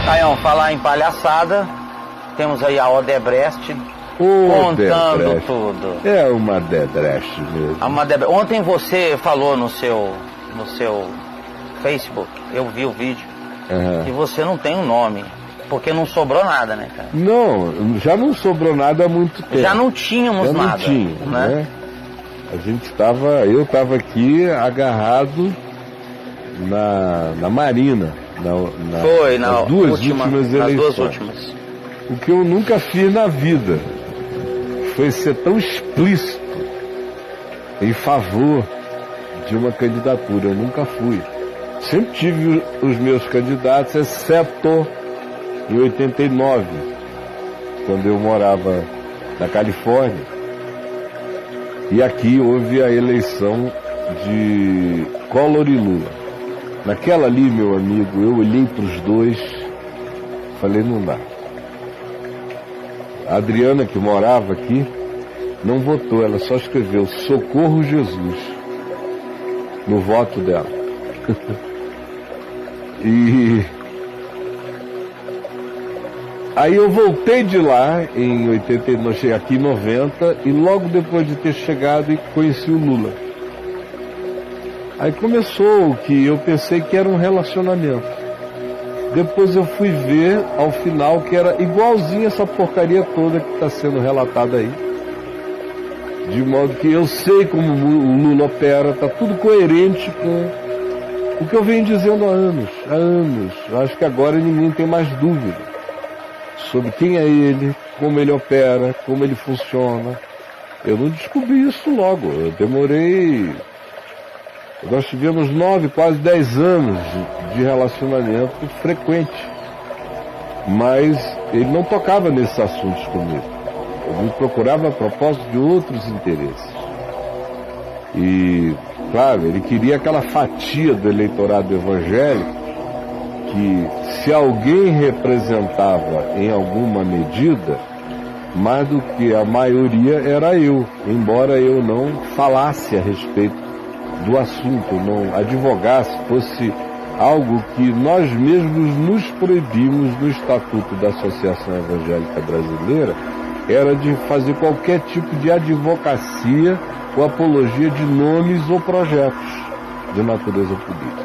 Caião, falar em palhaçada, temos aí a Odebrecht contando tudo. É uma Odebrecht mesmo. Ontem você falou no seu Facebook, eu vi o vídeo, que você não tem um nome, porque não sobrou nada, né, cara? Não, já não sobrou nada há muito tempo. Já não tínhamos nada. Não tinha, né? Eu estava aqui agarrado na Marina, nas duas últimas eleições. O que eu nunca fiz na vida foi ser tão explícito em favor de uma candidatura. Eu nunca fui. Sempre tive os meus candidatos, exceto em 89, quando eu morava na Califórnia. E aqui houve a eleição de Collor e Lula. Naquela ali, meu amigo, eu olhei para os dois, falei, não dá. A Adriana, que morava aqui, não votou, ela só escreveu Socorro Jesus no voto dela. E aí eu voltei de lá em 89, cheguei aqui em 90, e logo depois de ter chegado conheci o Lula. Aí começou o que eu pensei que era um relacionamento. Depois eu fui ver ao final que era igualzinho essa porcaria toda que está sendo relatada aí. De modo que eu sei como o Lula opera, está tudo coerente com o que eu venho dizendo há anos. Acho que agora ninguém tem mais dúvida sobre quem é ele, como ele opera, como ele funciona. Eu não descobri isso logo, eu demorei... Nós tivemos 9, quase 10 anos de relacionamento frequente. Mas ele não tocava nesses assuntos comigo. Ele me procurava a propósito de outros interesses. E, claro, ele queria aquela fatia do eleitorado evangélico que, se alguém representava em alguma medida, mais do que a maioria era eu, embora eu não falasse a respeito do assunto, não advogasse, fosse algo que nós mesmos nos proibimos no Estatuto da Associação Evangélica Brasileira, era de fazer qualquer tipo de advocacia ou apologia de nomes ou projetos de natureza política.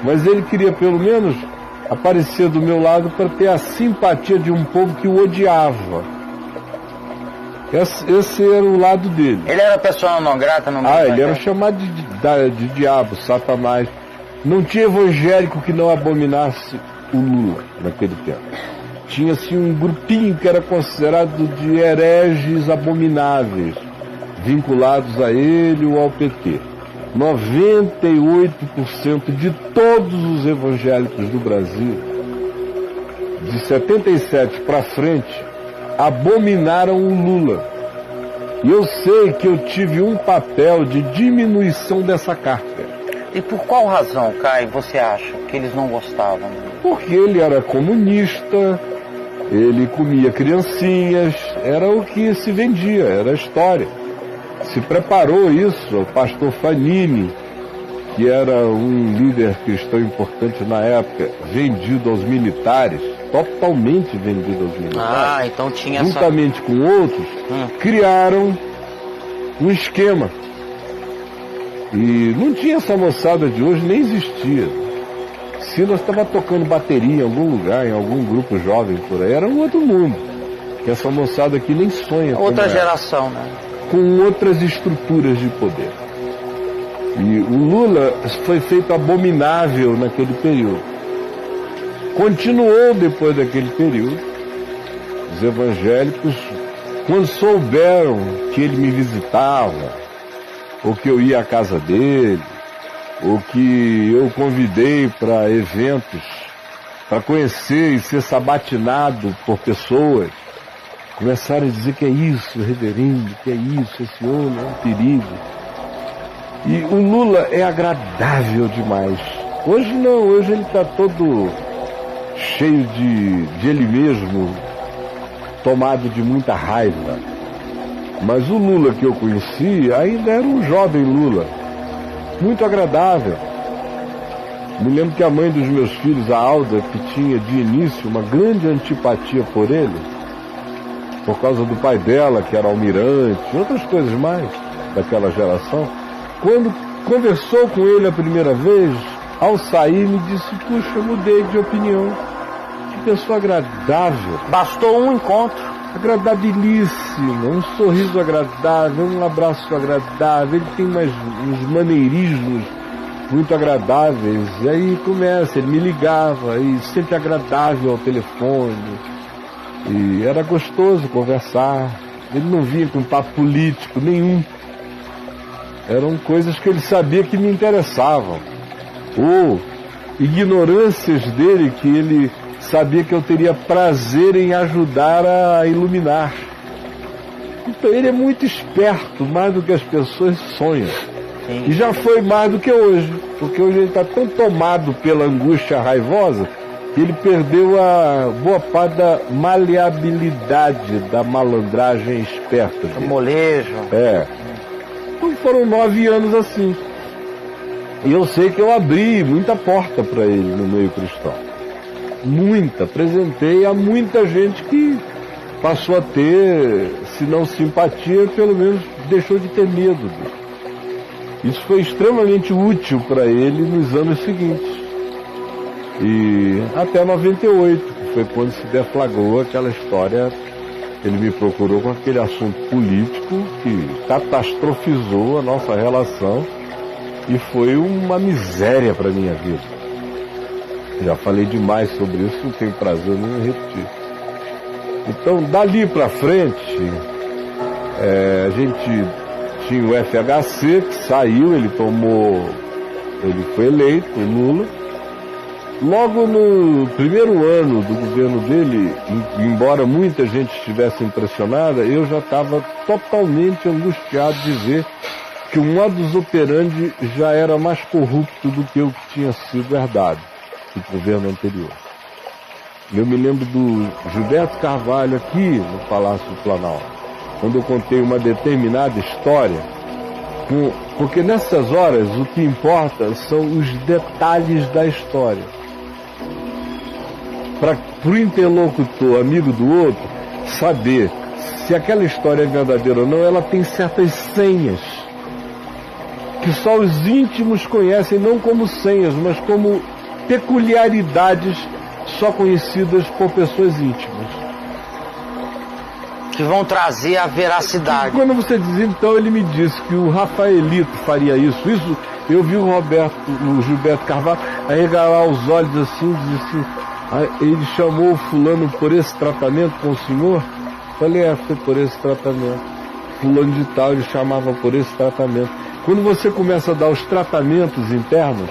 Mas ele queria pelo menos aparecer do meu lado para ter a simpatia de um povo que o odiava. Esse era o lado dele. Ele era pessoa não grata no meio. Ele era chamado de diabo, Satanás. Não tinha evangélico que não abominasse o Lula naquele tempo. Tinha-se um grupinho que era considerado de hereges abomináveis, vinculados a ele ou ao PT. 98% de todos os evangélicos do Brasil, de 77 para frente, abominaram o Lula. E eu sei que eu tive um papel de diminuição dessa carga. E por qual razão, Caio, você acha que eles não gostavam? Porque ele era comunista, ele comia criancinhas, era o que se vendia, era a história. Se preparou isso, o pastor Fanini, que era um líder cristão importante na época, vendido aos militares, totalmente vendido aos militares. Então tinha juntamente com outros, criaram um esquema. E não tinha essa moçada de hoje, nem existia. Silas estava tocando bateria em algum lugar, em algum grupo jovem por aí, era um outro mundo. Que essa moçada aqui nem sonha. Outra geração, né? Com outras estruturas de poder. E o Lula foi feito abominável naquele período. Continuou depois daquele período. Os evangélicos, quando souberam que ele me visitava, ou que eu ia à casa dele, ou que eu convidei para eventos, para conhecer e ser sabatinado por pessoas, começaram a dizer que é isso, reverendo, que é isso, esse homem é um perigo. E o Lula é agradável demais. Hoje não, hoje ele está todo cheio de ele mesmo, tomado de muita raiva. Mas o Lula que eu conheci ainda era um jovem Lula, muito agradável. Me lembro que a mãe dos meus filhos, a Alda, que tinha de início uma grande antipatia por ele, por causa do pai dela, que era almirante, e outras coisas mais daquela geração, quando conversou com ele a primeira vez, ao sair me disse: puxa, eu mudei de opinião. Que pessoa agradável. Bastou um encontro. Agradabilíssimo, um sorriso agradável, um abraço agradável, ele tem uns maneirismos muito agradáveis. E aí começa, ele me ligava, e sempre agradável ao telefone, e era gostoso conversar. Ele não vinha com papo político nenhum, eram coisas que ele sabia que me interessavam, ou ignorâncias dele que ele sabia que eu teria prazer em ajudar a iluminar. Então ele é muito esperto, mais do que as pessoas sonham. Sim. E já foi mais do que hoje, porque hoje ele está tão tomado pela angústia raivosa que ele perdeu a boa parte da maleabilidade, da malandragem esperta. O molejo. É. Então foram 9 anos assim. E eu sei que eu abri muita porta para ele no meio cristão. Muita. Apresentei a muita gente que passou a ter, se não simpatia, pelo menos deixou de ter medo dele. Isso foi extremamente útil para ele nos anos seguintes. E até 98, que foi quando se deflagrou aquela história. Ele me procurou com aquele assunto político que catastrofizou a nossa relação e foi uma miséria para a minha vida. Já falei demais sobre isso, não tenho prazer nenhum em repetir. Então, dali para frente, a gente tinha o FHC, que saiu, ele foi eleito, o Lula. Logo no primeiro ano do governo dele, embora muita gente estivesse impressionada, eu já estava totalmente angustiado de ver que o modus operandi já era mais corrupto do que o que tinha sido herdado do governo anterior. Eu me lembro do Gilberto Carvalho aqui no Palácio do Planalto, quando eu contei uma determinada história, porque nessas horas o que importa são os detalhes da história. Para o interlocutor, amigo do outro, saber se aquela história é verdadeira ou não, ela tem certas senhas que só os íntimos conhecem, não como senhas, mas como peculiaridades só conhecidas por pessoas íntimas. Que vão trazer a veracidade. E quando você diz, então, ele me disse que o Rafaelito faria isso, eu vi o Gilberto Carvalho arregalar os olhos assim, disse, ele chamou o fulano por esse tratamento com o senhor? Falei, foi por esse tratamento. Fulano de tal, ele chamava por esse tratamento. Quando você começa a dar os tratamentos internos,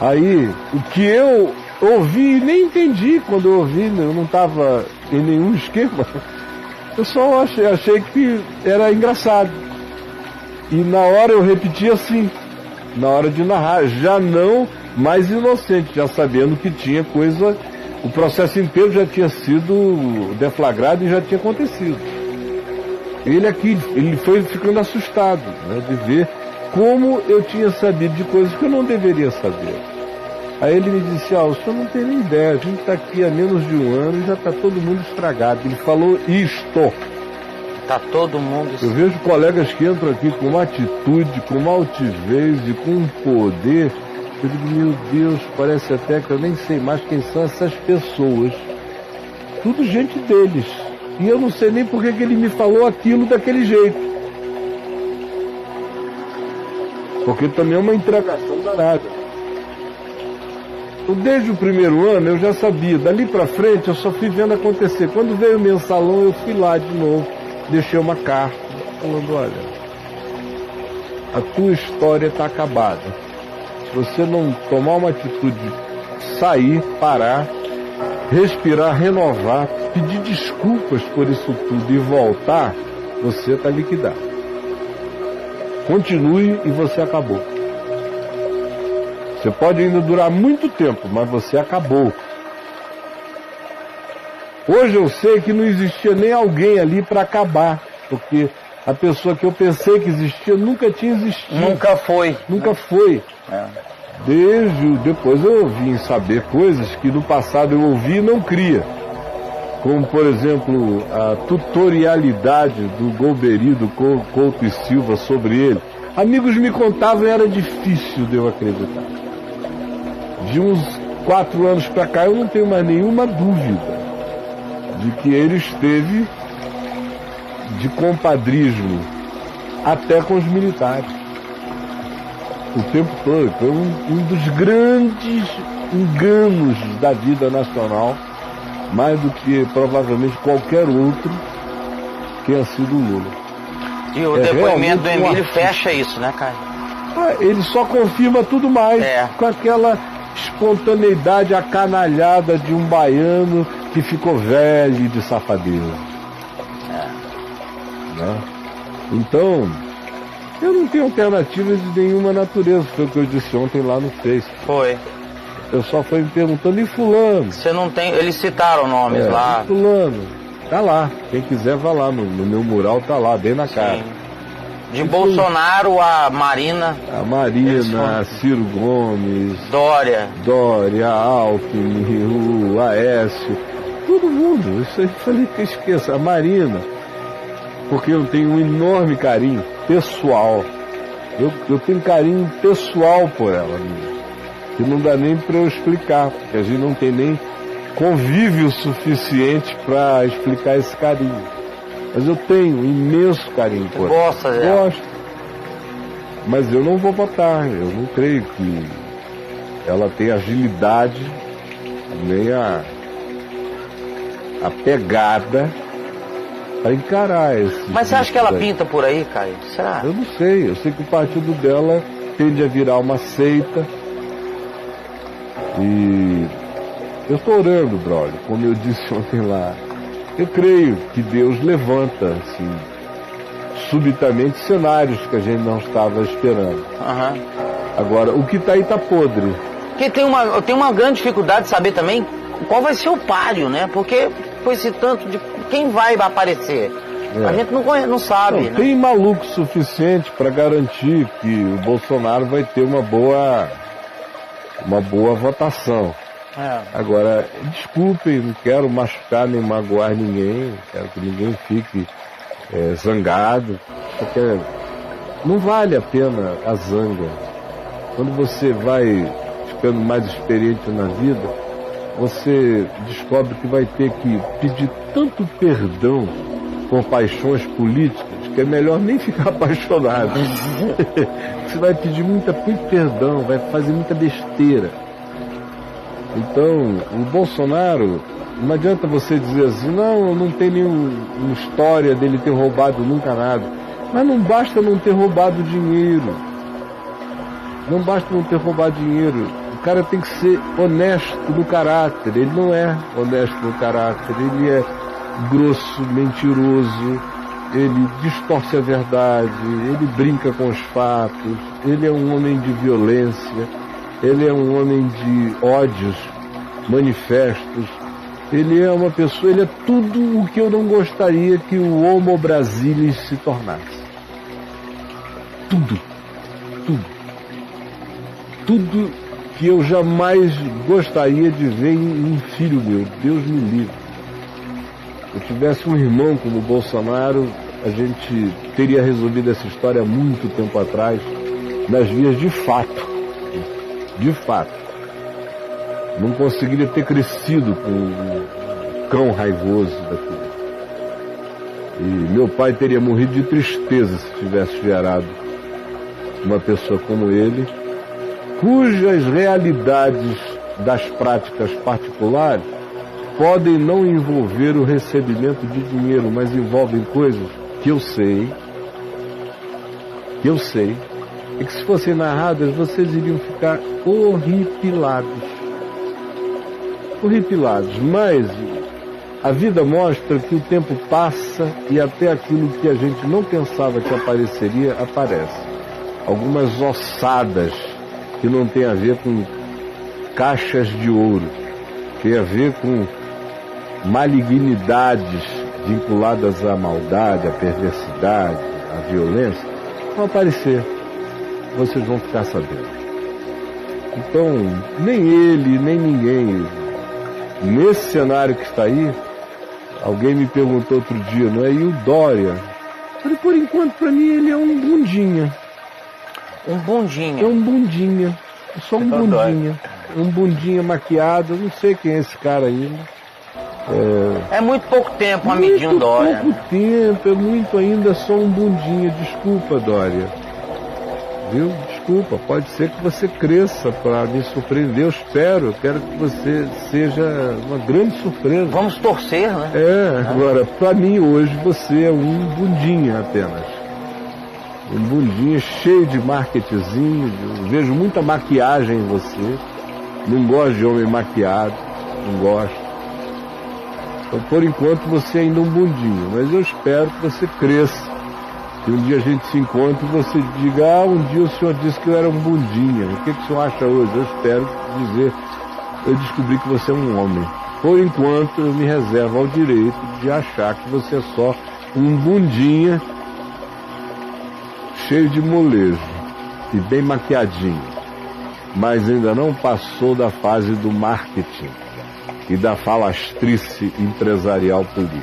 aí, o que eu ouvi e nem entendi quando eu ouvi, eu não estava em nenhum esquema, eu só achei que era engraçado. E na hora eu repeti assim, na hora de narrar, já não mais inocente, já sabendo que tinha coisa, o processo inteiro já tinha sido deflagrado e já tinha acontecido. Ele foi ficando assustado, né, de ver como eu tinha sabido de coisas que eu não deveria saber. Aí ele me disse, o senhor não tem nem ideia, a gente está aqui há menos de um ano e já está todo mundo estragado. Ele falou isto. Está todo mundo estragado. Eu vejo colegas que entram aqui com uma atitude, com uma altivez e com um poder. Eu digo, meu Deus, parece até que eu nem sei mais quem são essas pessoas. Tudo gente deles. E eu não sei nem por que ele me falou aquilo daquele jeito. Porque também é uma entregação danada. Então, desde o primeiro ano eu já sabia. Dali pra frente eu só fui vendo acontecer. Quando veio o mensalão eu fui lá de novo. Deixei uma carta falando, olha, a tua história está acabada. Se você não tomar uma atitude de sair, parar, respirar, renovar, pedir desculpas por isso tudo e voltar, você está liquidado. Continue e você acabou. Você pode ainda durar muito tempo, mas você acabou. Hoje eu sei que não existia nem alguém ali para acabar, porque a pessoa que eu pensei que existia nunca tinha existido. Nunca foi. Nunca foi. Depois eu vim saber coisas que no passado eu ouvi e não cria. Como, por exemplo, a tutorialidade do Golbery, do Couto e Silva sobre ele. Amigos me contavam e era difícil de eu acreditar. De uns 4 anos para cá eu não tenho mais nenhuma dúvida de que ele esteve de compadrismo até com os militares. O tempo todo. Foi um dos grandes enganos da vida nacional, mais do que provavelmente qualquer outro tenha sido o Lula. E o depoimento do Emílio fecha isso, né, Caio? Ele só confirma tudo mais com aquela espontaneidade acanalhada de um baiano que ficou velho de safadeza. Né? Então, eu não tenho alternativas de nenhuma natureza, foi o que eu disse ontem lá no Face. Foi. Eu só fui me perguntando, e fulano? Você não tem... Eles citaram nomes lá. E fulano? Tá lá. Quem quiser vá lá, no meu mural tá lá, bem na cara. De Bolsonaro a Marina. A Marina, Ciro Gomes. Dória, Alckmin, o Aécio. Todo mundo. Isso aí eu falei que esqueça. A Marina. Porque eu tenho um enorme carinho pessoal. Eu tenho carinho pessoal por ela mesmo. Que não dá nem para eu explicar, porque a gente não tem nem convívio suficiente para explicar esse carinho. Mas eu tenho um imenso carinho por ela. Gosta dela? Gosto. Mas eu não vou votar. Eu não creio que ela tenha agilidade, nem a pegada para encarar esse. Mas você acha que ela pinta por aí, Caio? Será? Eu não sei. Eu sei que o partido dela tende a virar uma seita. E eu estou orando, brother, como eu disse ontem lá. Eu creio que Deus levanta, assim, subitamente cenários que a gente não estava esperando. Agora, o que está aí está podre. Porque tem uma grande dificuldade de saber também qual vai ser o páreo, né? Porque com esse tanto de quem vai aparecer, a gente não sabe. Não, né? Tem maluco suficiente para garantir que o Bolsonaro vai ter uma boa votação. Agora, desculpem, não quero machucar nem magoar ninguém, quero que ninguém fique zangado, porque não vale a pena a zanga. Quando você vai ficando mais experiente na vida, você descobre que vai ter que pedir tanto perdão por paixões políticas que é melhor nem ficar apaixonado. Você vai pedir muito perdão, vai fazer muita besteira. Então, o Bolsonaro, não adianta você dizer assim, não tem nenhuma história dele ter roubado nunca nada. Mas não basta não ter roubado dinheiro. Não basta não ter roubado dinheiro. O cara tem que ser honesto no caráter. Ele não é honesto no caráter. Ele é grosso, mentiroso. Ele distorce a verdade. Ele brinca com os fatos. Ele é um homem de violência. Ele é um homem de ódios manifestos. Ele é uma pessoa, ele é tudo o que eu não gostaria que o Homo Brasilis se tornasse. Tudo. Tudo que eu jamais gostaria de ver em um filho meu. Deus me livre. Se eu tivesse um irmão como o Bolsonaro, a gente teria resolvido essa história há muito tempo atrás, nas vias de fato. De fato. Não conseguiria ter crescido com um cão raivoso daquilo. E meu pai teria morrido de tristeza se tivesse gerado uma pessoa como ele, cujas realidades das práticas particulares podem não envolver o recebimento de dinheiro, mas envolvem coisas que eu sei, e que se fossem narradas, vocês iriam ficar horripilados. Mas a vida mostra que o tempo passa e até aquilo que a gente não pensava que apareceria, aparece. Algumas ossadas que não tem a ver com caixas de ouro, tem a ver com malignidades vinculadas à maldade, à perversidade, à violência, vão aparecer. Vocês vão ficar sabendo. Então, nem ele, nem ninguém. Nesse cenário que está aí, alguém me perguntou outro dia, não é? E o Dória? Eu falei, por enquanto, para mim, ele é um bundinha. Um bundinha? É um bundinha. É só um bundinha. Um bundinha maquiado. Eu não sei quem é esse cara ainda. É muito pouco tempo, amiguinho Dória. Muito pouco tempo, é muito ainda só um bundinha. Desculpa, Dória. Viu? Desculpa, pode ser que você cresça para me surpreender. Eu espero, eu quero que você seja uma grande surpresa. Vamos torcer, né? Agora, para mim hoje você é um bundinha apenas. Um bundinha cheio de marketingzinho. Eu vejo muita maquiagem em você. Não gosto de homem maquiado, não gosto. Então, por enquanto, você é ainda um bundinho, mas eu espero que você cresça. Que um dia a gente se encontre e você diga, um dia o senhor disse que eu era um bundinha. O que o senhor acha hoje? Eu espero dizer, eu descobri que você é um homem. Por enquanto, eu me reservo ao direito de achar que você é só um bundinha cheio de molejo e bem maquiadinho. Mas ainda não passou da fase do marketing e da falastrice empresarial política.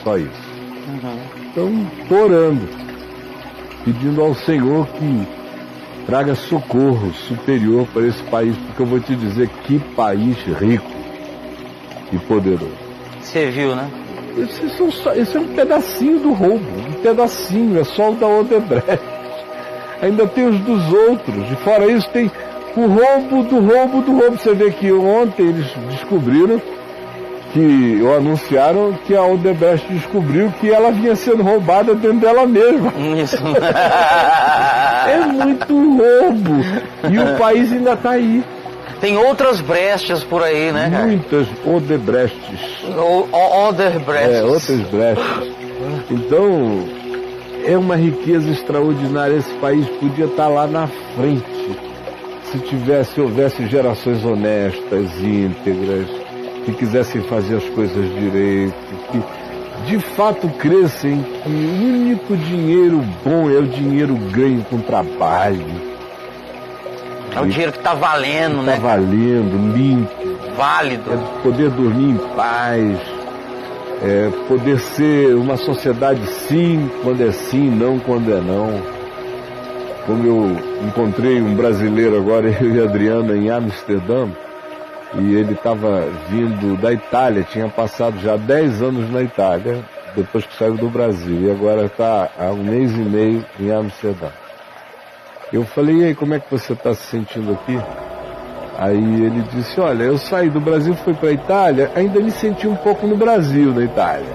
Só isso. Então, estou orando, pedindo ao Senhor que traga socorro superior para esse país, porque eu vou te dizer que país rico e poderoso. Você viu, né? Esse é um pedacinho do roubo, um pedacinho, é só o da Odebrecht. Ainda tem os dos outros, e fora isso tem o roubo do roubo do roubo. Você vê que ontem eles descobriram ou anunciaram que a Odebrecht descobriu que ela vinha sendo roubada dentro dela mesma. Isso. É muito roubo. E o país ainda está aí. Tem outras brechas por aí, né, cara? Muitas Odebrechts. Odebrechts. Outras brechas. Então, é uma riqueza extraordinária. Esse país podia estar lá na frente. Se houvesse gerações honestas, íntegras, que quisessem fazer as coisas direito, que de fato crescem que o único dinheiro bom é o dinheiro ganho com trabalho. É o dinheiro que está valendo, né? Está valendo, limpo. Válido. É poder dormir em paz, poder ser uma sociedade sim, quando é sim, não quando é não. Como eu encontrei um brasileiro agora, eu e a Adriana, em Amsterdã, e ele estava vindo da Itália, tinha passado já 10 anos na Itália, depois que saiu do Brasil, e agora está há 1 mês e meio em Amsterdã. Eu falei, e aí, como é que você está se sentindo aqui? Aí ele disse, olha, eu saí do Brasil, fui para a Itália, ainda me senti um pouco no Brasil, na Itália.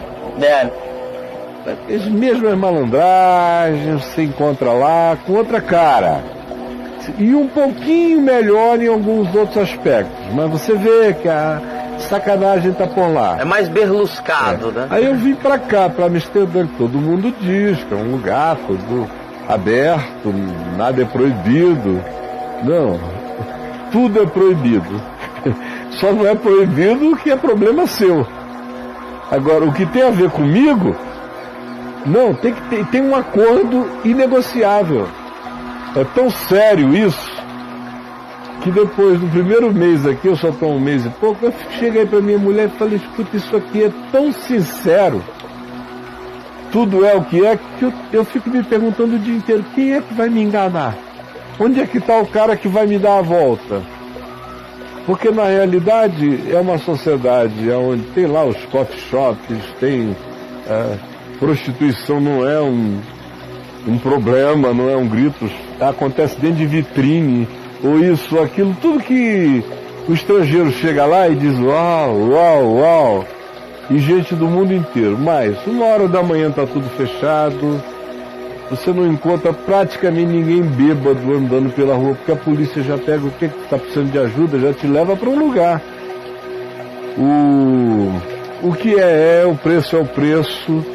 As mesmas malandragens, você encontra lá, com outra cara. E um pouquinho melhor em alguns outros aspectos. Mas você vê que a sacanagem está por lá. É mais berluscado, né? Aí eu vim para cá, para Amsterdã, que todo mundo diz que é um lugar todo aberto, nada é proibido. Não, tudo é proibido. Só não é proibido o que é problema seu. Agora, o que tem a ver comigo, não, tem um acordo inegociável. É tão sério isso, que depois do primeiro mês aqui, eu só estou 1 mês e pouco, eu cheguei para minha mulher e falei, escuta, isso aqui é tão sincero, tudo é o que é, que eu fico me perguntando o dia inteiro, quem é que vai me enganar? Onde é que está o cara que vai me dar a volta? Porque na realidade é uma sociedade onde tem lá os coffee shops, tem prostituição, não é um problema, não é um grito, acontece dentro de vitrine, ou isso, aquilo, tudo que o estrangeiro chega lá e diz uau, uau, uau, e gente do mundo inteiro. Mas 1h da manhã está tudo fechado, você não encontra praticamente ninguém bêbado andando pela rua, porque a polícia já pega o que está precisando de ajuda, já te leva para um lugar. O que o preço é o preço,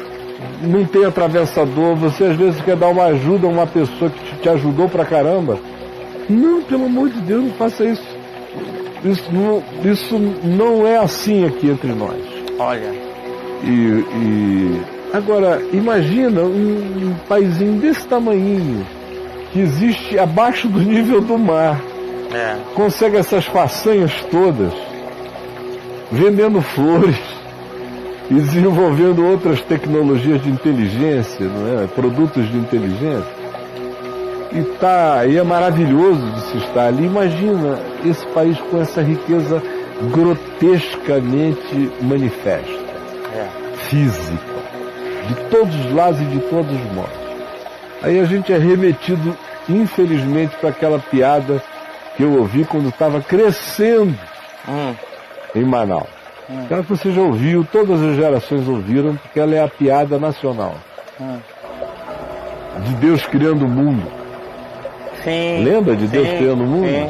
não tem atravessador, você às vezes quer dar uma ajuda a uma pessoa que te ajudou pra caramba. Não, pelo amor de Deus, não faça isso. Isso não é assim aqui entre nós. Olha. Agora, imagina um paizinho desse tamanhinho, que existe abaixo do nível do mar, consegue essas façanhas todas vendendo flores e desenvolvendo outras tecnologias de inteligência, não é? Produtos de inteligência. E é maravilhoso de se estar ali. Imagina esse país com essa riqueza grotescamente manifesta, física, de todos os lados e de todos os modos. Aí a gente é remetido, infelizmente, para aquela piada que eu ouvi quando estava crescendo em Manaus. Aquela que você já ouviu, todas as gerações ouviram, porque ela é a piada nacional. De Deus criando o mundo. Sim. Lembra de Deus criando o mundo? Sim.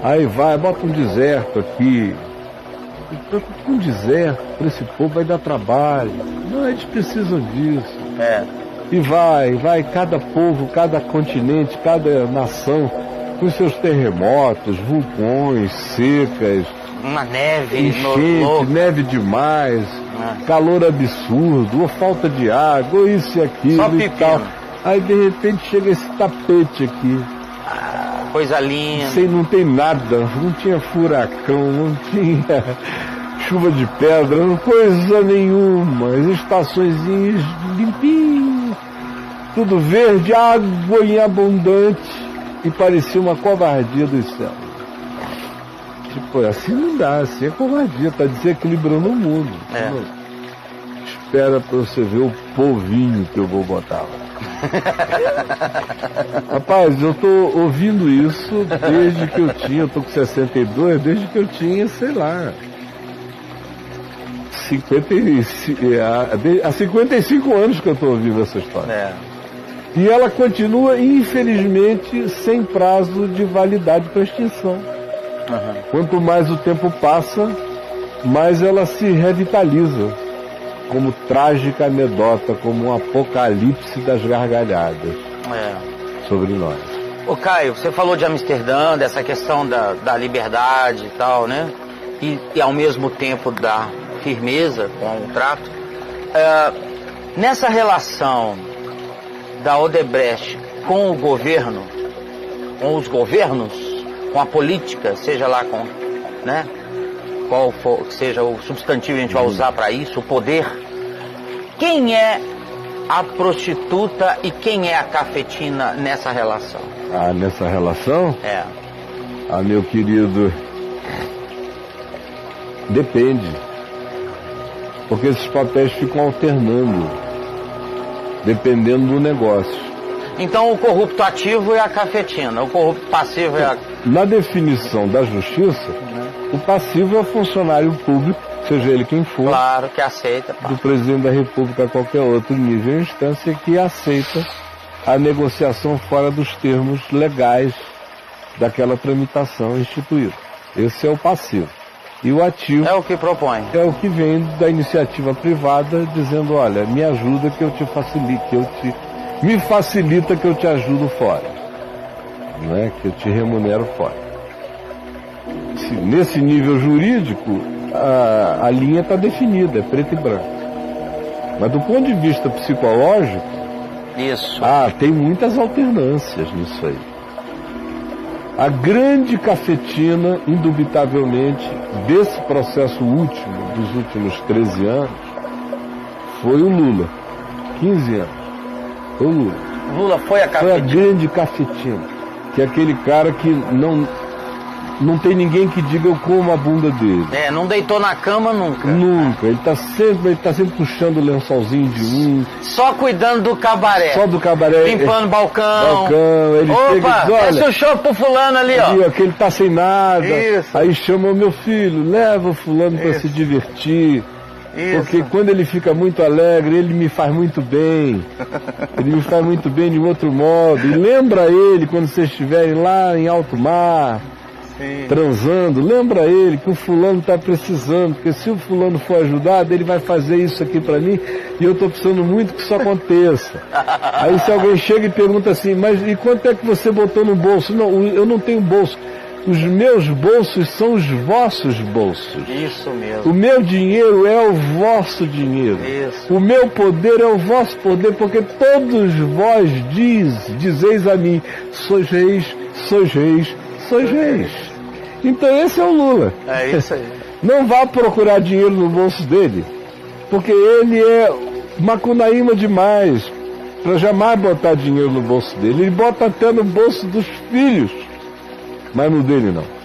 Aí bota um deserto aqui. Um deserto, para esse povo vai dar trabalho. Não, eles precisam disso. E vai, cada povo, cada continente, cada nação, com seus terremotos, vulcões, secas, uma neve, enchente, neve demais, calor absurdo, ou falta de água, ou isso e aquilo. Só e tal. Aí de repente chega esse tapete aqui. Coisa linda. Não tem nada, não tinha furacão, não tinha chuva de pedra, coisa nenhuma. As estaçõezinhas limpinhas, tudo verde, água em abundante, e parecia uma covardia dos céus. Tipo, assim não dá, assim é covardia, tá desequilibrando o mundo. Espera pra você ver o polvinho que eu vou botar lá. Rapaz, eu tô ouvindo isso desde que eu tô com 62, desde que eu tinha, sei lá, 55 anos que eu tô ouvindo essa história. E ela continua, infelizmente, sem prazo de validade para extinção. Quanto mais o tempo passa, mais ela se revitaliza, como trágica anedota, como um apocalipse das gargalhadas sobre nós. Ô Caio, você falou de Amsterdã, dessa questão da liberdade e tal, né? E ao mesmo tempo da firmeza com o trato. Nessa relação da Odebrecht com o governo, com os governos, com a política, seja lá com, né? Qual for, que seja o substantivo que a gente vai usar para isso, o poder. Quem é a prostituta e quem é a cafetina nessa relação? Nessa relação? Meu querido, depende. Porque esses papéis ficam alternando, dependendo do negócio. Então o corrupto ativo é a cafetina, o corrupto passivo é a... Na definição da justiça, o passivo é o funcionário público, seja ele quem for. Claro, que aceita. Do presidente da República a qualquer outro nível e instância que aceita a negociação fora dos termos legais daquela tramitação instituída. Esse é o passivo. E o ativo... é o que propõe. É o que vem da iniciativa privada dizendo, olha, me ajuda que eu te facilite, me facilita que eu te ajudo fora. Não é? Que eu te remunero fora. Nesse nível jurídico, a linha está definida, é preto e branco. Mas do ponto de vista psicológico, isso. Tem muitas alternâncias nisso aí. A grande cafetina, indubitavelmente, desse processo último, dos últimos 13 anos, foi o Lula. 15 anos. Foi o Lula. Lula foi a cafetina. Foi a grande cafetina. Que é aquele cara que não tem ninguém que diga eu como a bunda dele. Não deitou na cama nunca. Nunca. Ele tá sempre puxando o lençolzinho de um. Só cuidando do cabaré. Só do cabaré. Limpando balcão. Ele chega e diz, olha, esse o show pro fulano ali, ó. Que ele tá sem nada. Isso. Aí chama o meu filho, leva o fulano para se divertir. Isso. Porque quando ele fica muito alegre, ele me faz muito bem. Ele me faz muito bem de outro modo. E lembra ele quando vocês estiverem lá em alto mar, transando, lembra ele que o fulano está precisando, porque se o fulano for ajudado, ele vai fazer isso aqui para mim e eu estou precisando muito que isso aconteça. Aí se alguém chega e pergunta assim, mas e quanto é que você botou no bolso? Não, eu não tenho bolso. Os meus bolsos são os vossos bolsos. Isso mesmo. O meu dinheiro é o vosso dinheiro. Isso. O meu poder é o vosso poder, porque todos vós dizeis a mim, sois reis, sois reis. Então esse é o Lula. É isso aí. Não vá procurar dinheiro no bolso dele, porque ele é macunaíma demais para jamais botar dinheiro no bolso dele. Ele bota até no bolso dos filhos, mas no dele não.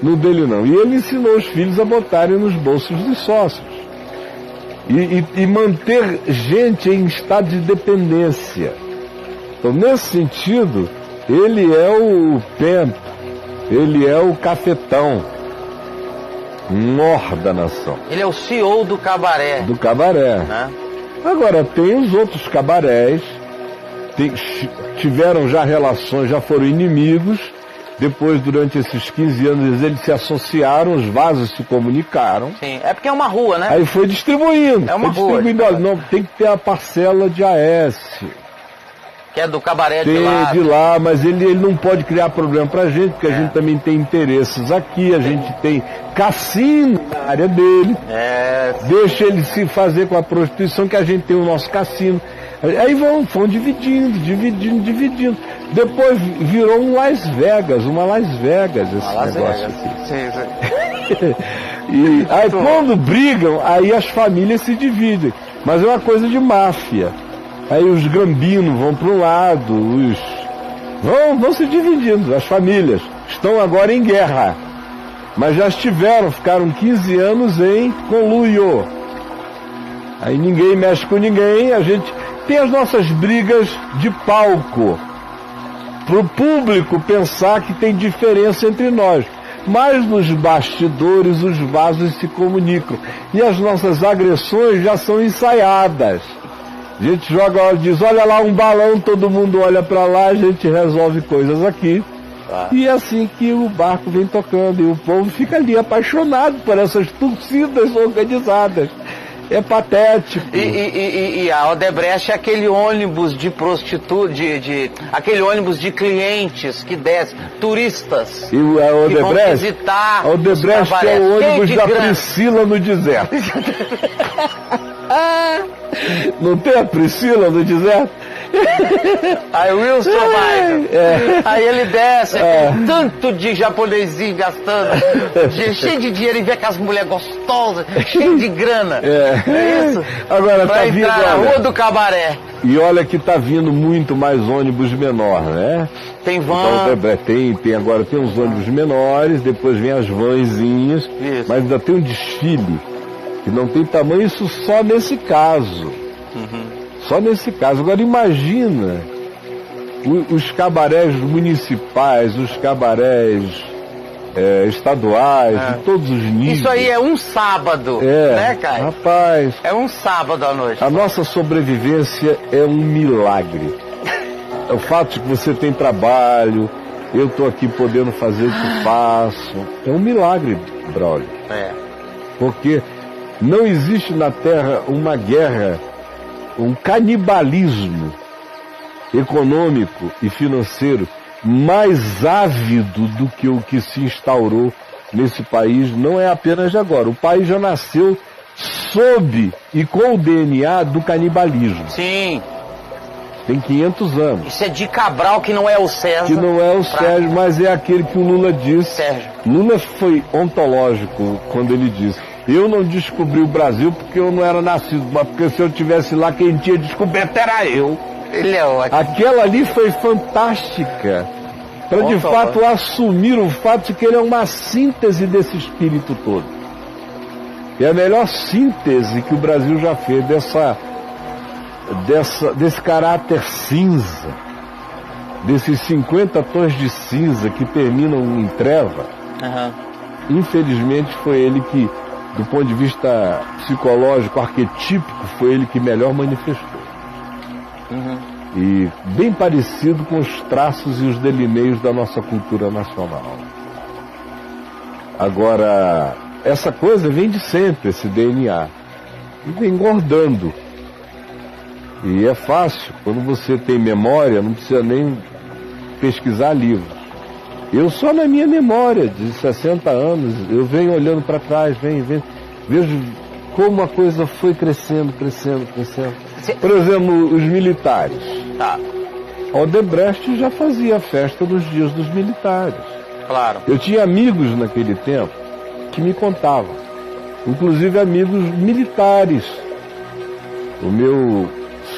No dele não. E ele ensinou os filhos a botarem nos bolsos dos sócios. E manter gente em estado de dependência. Então, nesse sentido, ele é o pento, ele é o cafetão, mor da nação. Ele é o CEO do cabaré. Do cabaré. Né? Agora, tem os outros cabarés, tiveram já relações, já foram inimigos. Depois, durante esses 15 anos, eles se associaram, os vasos se comunicaram. Sim, é porque é uma rua, né? Aí foi distribuindo. É uma rua. Olha, não, tem que ter a parcela de AS. Que é do cabaré de Tem lá. de lá, mas ele não pode criar problema pra gente, porque a gente também tem interesses aqui, a gente tem cassino na área dele. Deixa ele se fazer com a prostituição, que a gente tem o nosso cassino. Aí vão dividindo. Depois virou uma Las Vegas esse negócio aqui. Sim. E aí quando brigam, aí as famílias se dividem. Mas é uma coisa de máfia. Aí os Grambinos vão para um lado, vão se dividindo. As famílias estão agora em guerra. Mas já ficaram 15 anos em conluio. Aí ninguém mexe com ninguém, a gente tem as nossas brigas de palco. Para o público pensar que tem diferença entre nós. Mas nos bastidores os vasos se comunicam. E as nossas agressões já são ensaiadas. A gente diz, olha lá um balão, todo mundo olha para lá, a gente resolve coisas aqui. E é assim que o barco vem tocando. E o povo fica ali apaixonado por essas torcidas organizadas. É patético. E a Odebrecht é aquele ônibus de aquele ônibus de clientes que desce, turistas. E a Odebrecht, que vão visitar a Odebrecht é o ônibus da Priscila no deserto. Não tem a Priscila no deserto? Aí o Wilson vai. Aí ele desce, tanto de japonesinho gastando, cheio de dinheiro, e vê aquelas mulheres gostosas, cheio de grana. É isso? Agora pra tá entrar vindo, na rua do cabaré. E olha que tá vindo muito mais ônibus menor, né? Tem van. Então, agora tem uns ônibus menores, depois vem as vanzinhas, mas ainda tem um desfile que não tem tamanho, isso só nesse caso. Só nesse caso. Agora imagina os cabarés municipais, os cabarés estaduais, de todos os níveis. Isso aí é um sábado, né, Caio? Rapaz, é um sábado à noite. A nossa sobrevivência é um milagre. É o fato de que você tem trabalho, eu estou aqui podendo fazer o que faço. É um milagre, brother. Porque não existe na Terra uma guerra, um canibalismo econômico e financeiro mais ávido do que o que se instaurou nesse país. Não é apenas de agora. O país já nasceu sob e com o DNA do canibalismo. Sim. Tem 500 anos. Isso é de Cabral, que não é o César. Que não é o Sérgio, mas é aquele que o Lula disse. Sérgio. Lula foi ontológico quando ele disse: eu não descobri o Brasil porque eu não era nascido, mas porque se eu estivesse lá, quem tinha descoberto era eu. Ele é ótimo. Aquela ali foi fantástica, para de fato assumir o fato de que ele é uma síntese desse espírito todo. É a melhor síntese que o Brasil já fez desse caráter cinza, desses 50 tons de cinza que terminam em treva. Infelizmente foi ele que, do ponto de vista psicológico, arquetípico, foi ele que melhor manifestou. E bem parecido com os traços e os delineios da nossa cultura nacional. Agora, essa coisa vem de sempre, esse DNA, e vem engordando. E é fácil, quando você tem memória, não precisa nem pesquisar livros. Eu só na minha memória de 60 anos, eu venho olhando para trás, vejo como a coisa foi crescendo. Por exemplo, os militares. A Odebrecht já fazia festa nos dias dos militares. Claro. Eu tinha amigos naquele tempo que me contavam, inclusive amigos militares. O meu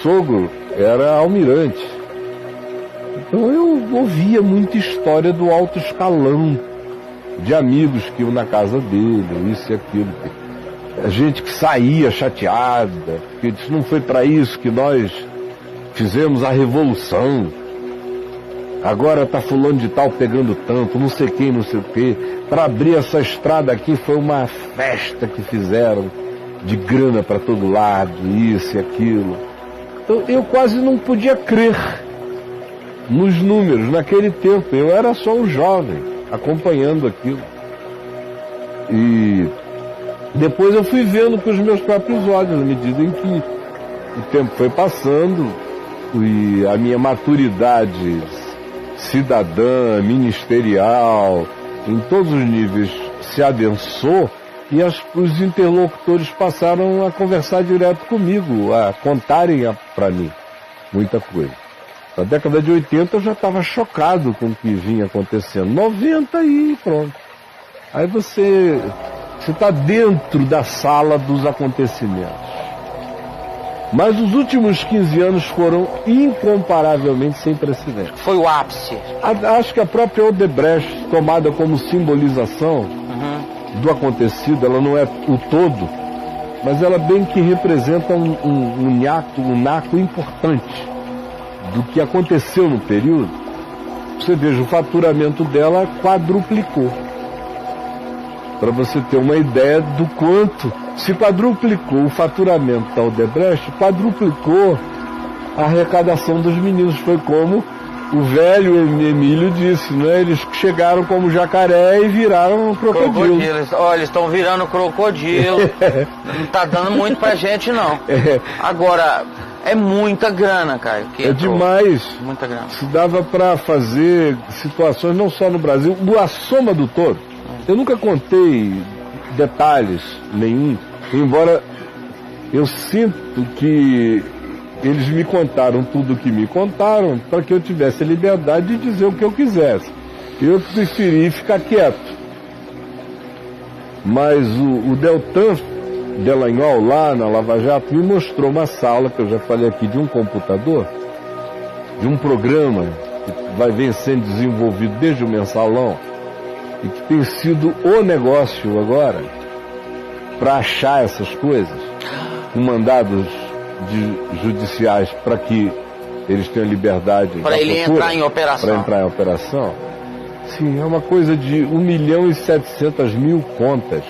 sogro era almirante. Então eu ouvia muita história do alto escalão, de amigos que iam na casa dele, isso e aquilo. A gente que saía chateada, porque disse, não foi para isso que nós fizemos a revolução. Agora tá fulano de tal pegando tanto, não sei quem, não sei o quê. Para abrir essa estrada aqui foi uma festa que fizeram, de grana para todo lado, isso e aquilo. Então eu quase não podia crer nos números naquele tempo. Eu era só um jovem, acompanhando aquilo. E depois eu fui vendo com os meus próprios olhos, à medida em que o tempo foi passando e a minha maturidade cidadã, ministerial, em todos os níveis se adensou, e os interlocutores passaram a conversar direto comigo, a contarem para mim muita coisa. Na década de 80 eu já estava chocado com o que vinha acontecendo. 90 e pronto. Aí você está dentro da sala dos acontecimentos. Mas os últimos 15 anos foram incomparavelmente sem precedentes. Foi o ápice. Acho que a própria Odebrecht, tomada como simbolização do acontecido, ela não é o todo, mas ela bem que representa um naco importante do que aconteceu no período. Você veja, o faturamento dela quadruplicou. Para você ter uma ideia do quanto se quadruplicou o faturamento da Odebrecht, quadruplicou a arrecadação dos meninos. Foi como o velho Emílio disse, né? Eles chegaram como jacaré e viraram crocodilo. Olha, eles estão virando crocodilo. Não está dando muito pra gente, não. Agora, é muita grana, cara. É demais. Muita grana. Se dava para fazer situações não só no Brasil, a soma do todo. Eu nunca contei detalhes nenhum, embora eu sinto que eles me contaram tudo o que me contaram para que eu tivesse a liberdade de dizer o que eu quisesse. Eu preferi ficar quieto. Mas o Deltan Delagnol, lá na Lava Jato, me mostrou uma sala, que eu já falei aqui, de um computador, de um programa que vai sendo desenvolvido desde o mensalão, e que tem sido o negócio agora para achar essas coisas, com mandados judiciais para que eles tenham liberdade para ele entrar em operação. Para entrar em operação. Sim, é uma coisa de 1.700.000 contas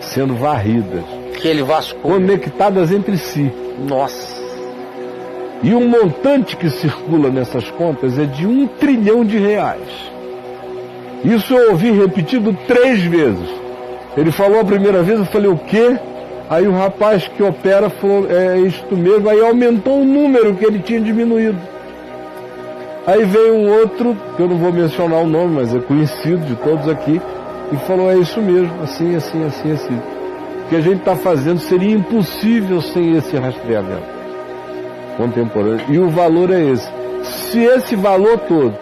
sendo varridas. Que ele vasculha. Conectadas entre si. Nossa. E o montante que circula nessas contas é de R$1 trilhão. Isso eu ouvi repetido 3 vezes. Ele falou a primeira vez, eu falei, o quê? Aí o rapaz que opera falou, é isto mesmo, aí aumentou o número que ele tinha diminuído. Aí veio um outro, que eu não vou mencionar o nome, mas é conhecido de todos aqui, e falou, é isso mesmo, assim, assim, assim, assim. O que a gente está fazendo seria impossível sem esse rastreamento contemporâneo. E o valor é esse. Se esse valor todo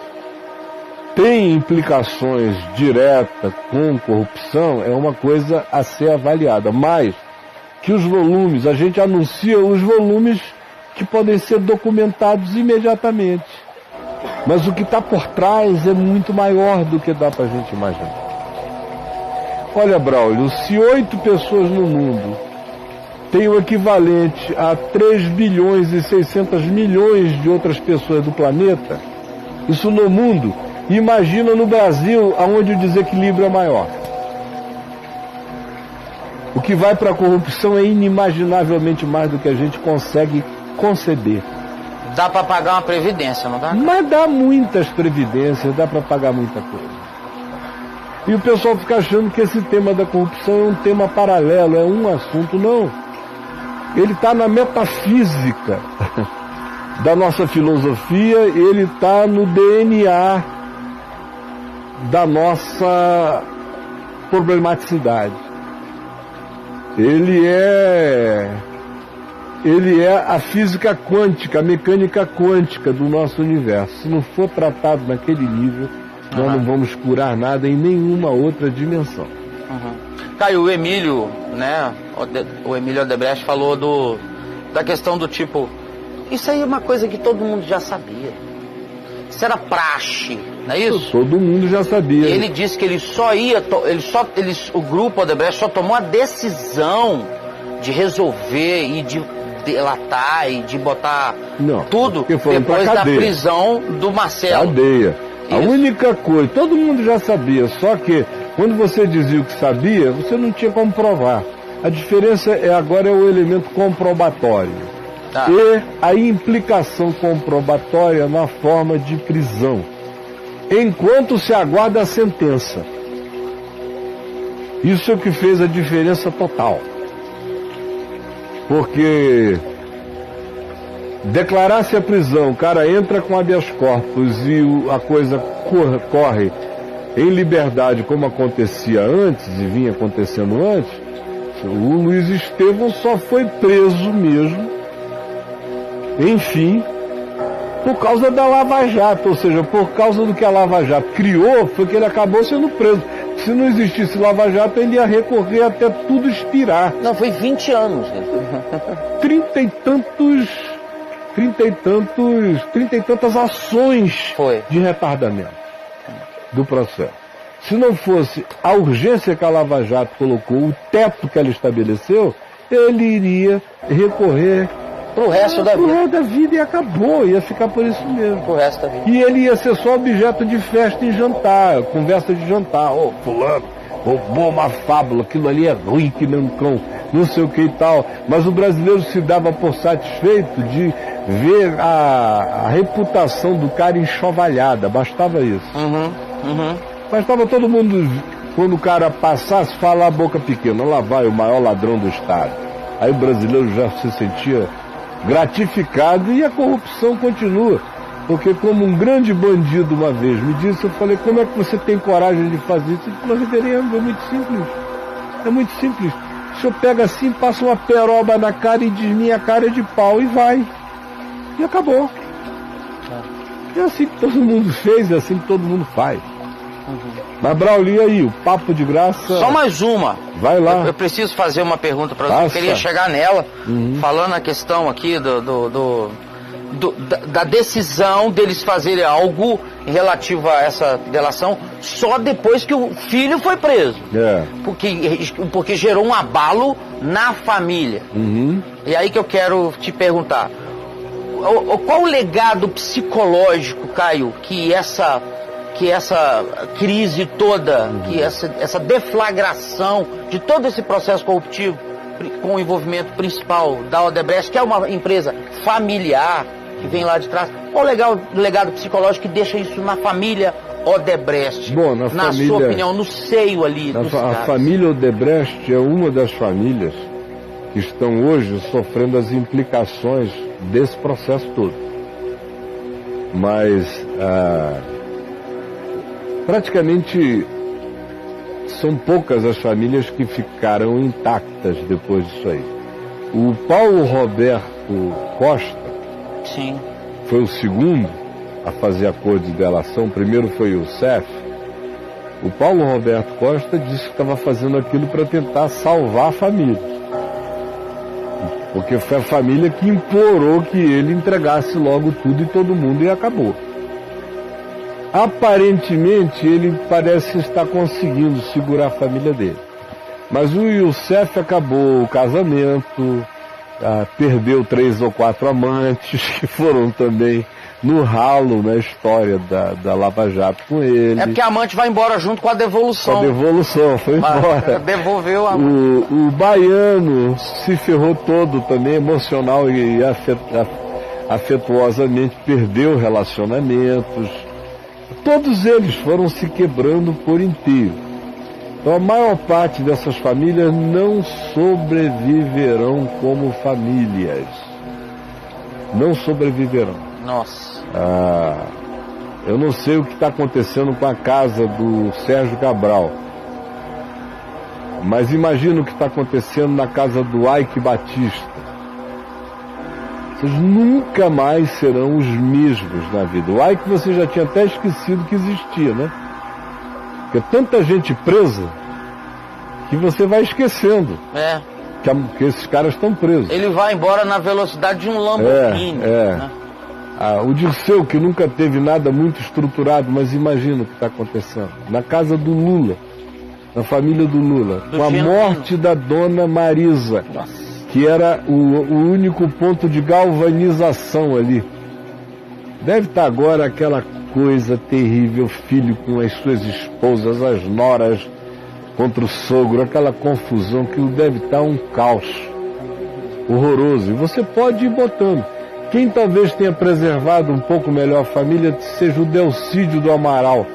tem implicações diretas com corrupção, é uma coisa a ser avaliada. Mas que os volumes, a gente anuncia os volumes que podem ser documentados imediatamente. Mas o que está por trás é muito maior do que dá para a gente imaginar. Olha, Braulio, se 8 pessoas no mundo têm o equivalente a 3 bilhões e 600 milhões de outras pessoas do planeta, isso no mundo, imagina no Brasil, onde o desequilíbrio é maior. O que vai para a corrupção é inimaginavelmente mais do que a gente consegue conceber. Dá para pagar uma previdência, não dá? Mas dá muitas previdências, dá para pagar muita coisa. E o pessoal fica achando que esse tema da corrupção é um tema paralelo, é um assunto. Não. Ele está na metafísica da nossa filosofia, ele está no DNA da nossa problematicidade. Ele é ele é a física quântica, a mecânica quântica do nosso universo. Se não for tratado naquele nível, nós não vamos curar nada em nenhuma outra dimensão. Caio, o Emílio, né, o Emílio Odebrecht falou da questão do tipo, isso aí é uma coisa que todo mundo já sabia. Isso era praxe, não é isso? Todo mundo já sabia. Ele disse que ele só ia, o grupo Odebrecht só tomou a decisão de resolver e de delatar e de botar tudo depois da prisão do Marcelo. Cadeia. A única coisa, todo mundo já sabia, só que quando você dizia o que sabia, você não tinha como provar. A diferença agora é o elemento comprobatório. E a implicação comprobatória na forma de prisão, enquanto se aguarda a sentença. Isso é o que fez a diferença total. Porque declarar-se a prisão, o cara entra com habeas corpus e a coisa corre em liberdade como acontecia antes e vinha acontecendo antes, o Luiz Estevão só foi preso mesmo, enfim, por causa da Lava Jato, ou seja, por causa do que a Lava Jato criou, foi que ele acabou sendo preso. Se não existisse Lava Jato, ele ia recorrer até tudo expirar. Não, foi 20 anos. 30 e tantas ações de retardamento do processo. Se não fosse a urgência que a Lava Jato colocou, o teto que ela estabeleceu, ele iria recorrer pro resto da vida. Pro resto da vida e acabou, ia ficar por isso mesmo. Pro resto da vida. E ele ia ser só objeto de festa e jantar, conversa de jantar. Ô, fulano, roubou uma fábula, aquilo ali é ruim que nem um cão, não sei o que e tal. Mas o brasileiro se dava por satisfeito de ver a reputação do cara enxovalhada, bastava isso. Bastava todo mundo, quando o cara passasse, falar a boca pequena, lá vai o maior ladrão do Estado. Aí o brasileiro já se sentia gratificado e a corrupção continua. Porque como um grande bandido uma vez me disse, eu falei, como é que você tem coragem de fazer isso? Ele falou, reverendo, é muito simples. É muito simples. O senhor pega assim, passa uma peroba na cara e diz, minha cara é de pau, e vai. E acabou. É assim que todo mundo fez, é assim que todo mundo faz. Mas, Braulio, aí, o papo de graça... Só mais uma. Vai lá. Eu preciso fazer uma pergunta para você, eu queria chegar nela, falando a questão aqui da decisão deles fazerem algo relativo a essa delação só depois que o filho foi preso. Porque gerou um abalo na família. E aí que eu quero te perguntar, qual o legado psicológico, Caio, que essa crise toda, que essa deflagração de todo esse processo corruptivo, com o envolvimento principal da Odebrecht, que é uma empresa familiar, que vem lá de trás, qual o legado psicológico que deixa isso na família Odebrecht? Bom, na sua opinião, no seio ali dos A família Odebrecht é uma das famílias que estão hoje sofrendo as implicações desse processo todo. Mas praticamente são poucas as famílias que ficaram intactas depois disso aí. O Paulo Roberto Costa foi o segundo a fazer acordo de delação. O primeiro foi o CEF. O Paulo Roberto Costa disse que estava fazendo aquilo para tentar salvar a família, porque foi a família que implorou que ele entregasse logo tudo e todo mundo, e acabou. Aparentemente ele parece estar conseguindo segurar a família dele, mas o Youssef acabou o casamento, perdeu 3 ou 4 amantes que foram também no ralo na história da Lava Jato com ele. É porque a amante vai embora junto com a devolução. Com a devolução, foi embora. Devolveu a o baiano se ferrou todo também, emocional e afetuosamente, perdeu relacionamentos. Todos eles foram se quebrando por inteiro. Então a maior parte dessas famílias não sobreviverão como famílias. Não sobreviverão. Nossa. Eu não sei o que está acontecendo com a casa do Sérgio Cabral, mas imagino o que está acontecendo na casa do Ike Batista. Vocês nunca mais serão os mesmos na vida. O ai que você já tinha até esquecido que existia, né? Porque tanta gente presa que você vai esquecendo que esses caras estão presos. Ele vai embora na velocidade de um Lamborghini. Né? O Dirceu, que nunca teve nada muito estruturado, mas imagina o que está acontecendo. Na casa do Lula, na família do Lula, com a morte da dona Marisa, que era o único ponto de galvanização ali. Deve estar agora aquela coisa terrível, filho com as suas esposas, as noras contra o sogro, aquela confusão, que deve estar um caos horroroso. E você pode ir botando. Quem talvez tenha preservado um pouco melhor a família seja o Delcídio do Amaral,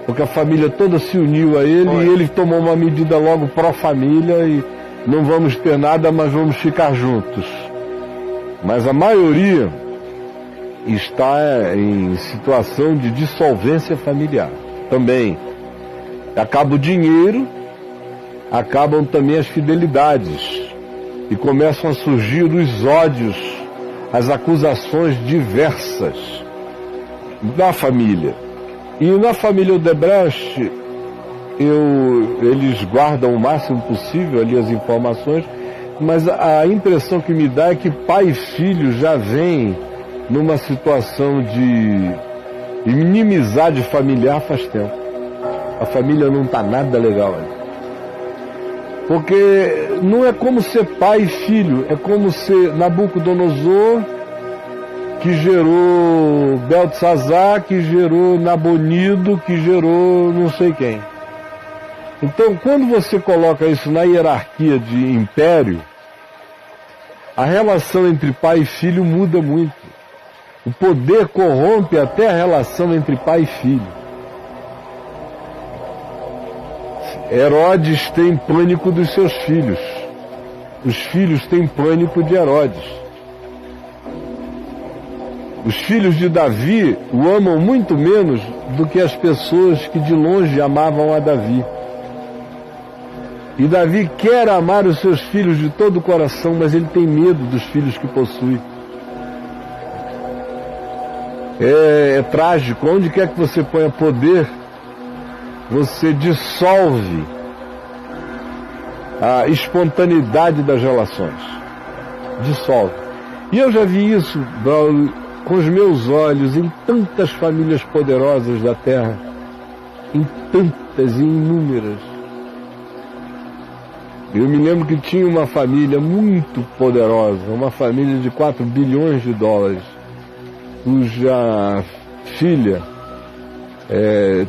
porque a família toda se uniu a ele e ele tomou uma medida logo pró-família e não vamos ter nada, mas vamos ficar juntos. Mas a maioria está em situação de dissolvência familiar. Também acaba o dinheiro, acabam também as fidelidades e começam a surgir os ódios, as acusações diversas da família. E na família Odebrecht, eles guardam o máximo possível ali as informações, mas a impressão que me dá é que pai e filho já vêm numa situação de inimizade familiar faz tempo. A família não está nada legal ali. Porque não é como ser pai e filho, é como ser Nabucodonosor, que gerou Beltesazar, que gerou Nabonido, que gerou não sei quem. Então, quando você coloca isso na hierarquia de império, a relação entre pai e filho muda muito. O poder corrompe até a relação entre pai e filho. Herodes tem pânico dos seus filhos. Os filhos têm pânico de Herodes. Os filhos de Davi o amam muito menos do que as pessoas que de longe amavam a Davi. E Davi quer amar os seus filhos de todo o coração, mas ele tem medo dos filhos que possui. É trágico. Onde quer que você ponha poder, você dissolve a espontaneidade das relações. Dissolve. E eu já vi isso, Braulio, com os meus olhos, em tantas famílias poderosas da Terra. Em tantas e inúmeras. Eu me lembro que tinha uma família muito poderosa, uma família de 4 bilhões de dólares, cuja filha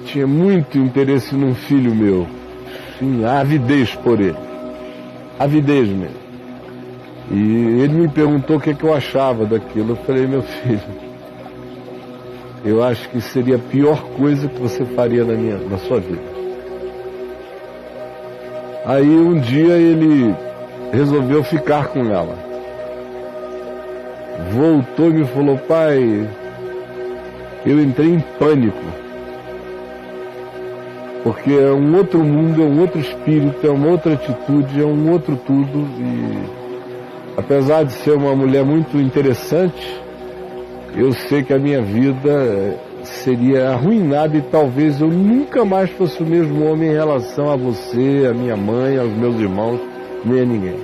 tinha muito interesse num filho meu. Sim, avidez por ele. Avidez mesmo. E ele me perguntou o que eu achava daquilo. Eu falei, meu filho, eu acho que seria a pior coisa que você faria na sua vida. Aí um dia ele resolveu ficar com ela. Voltou e me falou, pai, eu entrei em pânico. Porque é um outro mundo, é um outro espírito, é uma outra atitude, é um outro tudo. E apesar de ser uma mulher muito interessante, eu sei que a minha vida seria arruinada e talvez eu nunca mais fosse o mesmo homem em relação a você, a minha mãe, aos meus irmãos, nem a ninguém.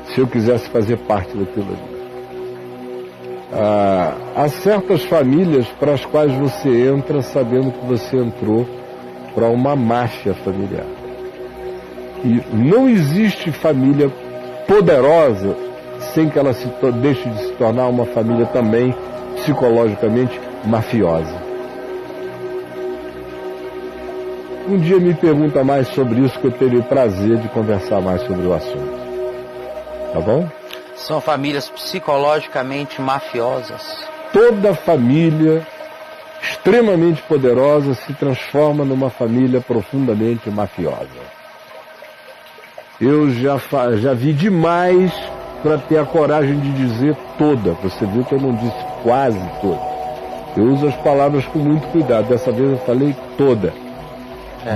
Se eu quisesse fazer parte daquilo ali. Há certas famílias para as quais você entra sabendo que você entrou para uma máfia familiar. E não existe família poderosa sem que ela deixe de se tornar uma família também psicologicamente mafiosa. Um dia me pergunta mais sobre isso, que eu teria o prazer de conversar mais sobre o assunto. Tá bom? São famílias psicologicamente mafiosas. Toda família extremamente poderosa se transforma numa família profundamente mafiosa. Eu já vi demais para ter a coragem de dizer toda. Você viu que eu não disse quase toda. Eu uso as palavras com muito cuidado. Dessa vez eu falei toda.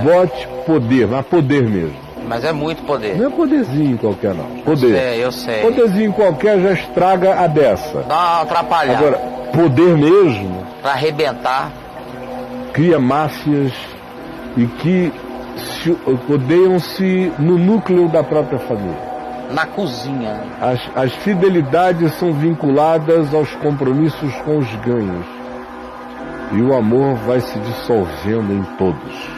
Vote poder, mas poder mesmo. Mas é muito poder. Não é poderzinho qualquer, não. Poder. Eu sei. Poderzinho qualquer já estraga a dessa. Dá uma atrapalhada. Agora, poder mesmo Pra arrebentar. cria máfias e que odeiam-se no núcleo da própria família. Na cozinha. As fidelidades são vinculadas aos compromissos com os ganhos. E o amor vai se dissolvendo em todos.